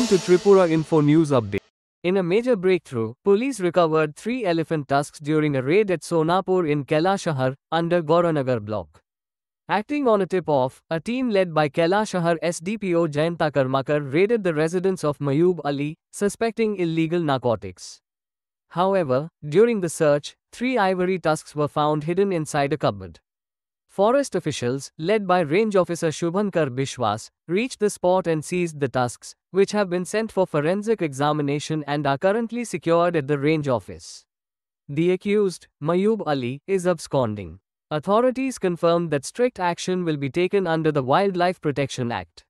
to Tripura Info News Update. In a major breakthrough, police recovered 3 elephant tusks during a raid at Sonapur in Kailashahar, under Gauranagar block. Acting on a tip-off, a team led by Kailashahar SDPO Jayanta Karmakar raided the residence of Mayub Ali, suspecting illegal narcotics. However, during the search, 3 ivory tusks were found hidden inside a cupboard. Forest officials, led by Range Officer Shubhankar Bishwas, reached the spot and seized the tusks, which have been sent for forensic examination and are currently secured at the range office. The accused, Mayub Ali, is absconding. Authorities confirmed that strict action will be taken under the Wildlife Protection Act.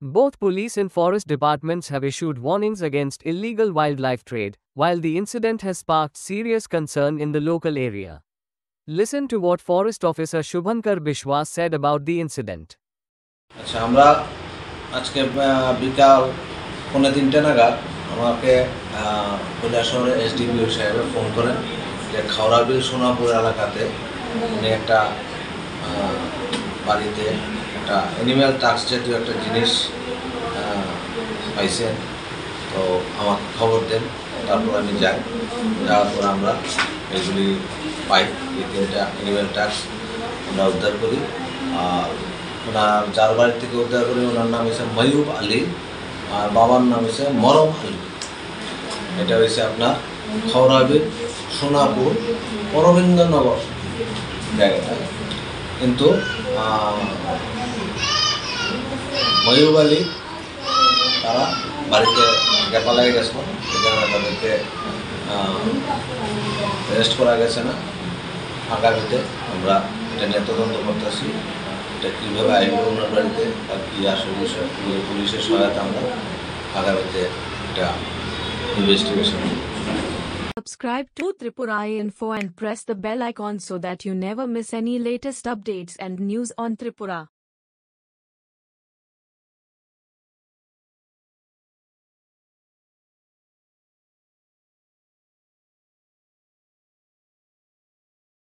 Both police and forest departments have issued warnings against illegal wildlife trade, while the incident has sparked serious concern in the local area. Listen to what Forest Officer Shubhankar Bishwas said about the incident. আচ্ছা আমরা আজকে বিকাল 3:30 নাগাদ আমাকে কৈলাসহরের SDPO সাহেব phone করেন যে খাওড়াবিল সোনাপুর এলাকাতে উনি একটা বাড়িতে একটা অ্যানিম্যাল টাক্স জাতীয় একটা জিনিস পাইছেন, তো আমাকে খবর দেন। তারপর আমি যাই, যাওয়ার পর আমরা এগুলি পাই। এই 3টা অ্যানিম্যাল টাক্স আমরা উদ্ধার করি। আর ওনার যার বাড়ি থেকে উদ্ধার করি ওনার নাম হচ্ছে ময়ূব আলী, আর বাবার নাম হচ্ছে মরম আলী। এটা হচ্ছে আপনার খাওড়াবিল সোনাপুর অরবিন্দনগর জায়গাটা। কিন্তু ময়ূব আলী তারা বাড়িতে গ্যাপা লাগে গেছিল, এখানে তাদেরকে অ্যারেস্ট করা গেছে না। আগামীতে আমরা এটা নিয়ে তদন্ত করতেছি, এটা কীভাবে আইব ওনার বাড়িতে আর কী আসল বিষয় পুলিশের সহায়তা আমরা আগামীতে এটা investigation. Subscribe to Tripura Info and press the bell icon so that you never miss any latest updates and news on Tripura.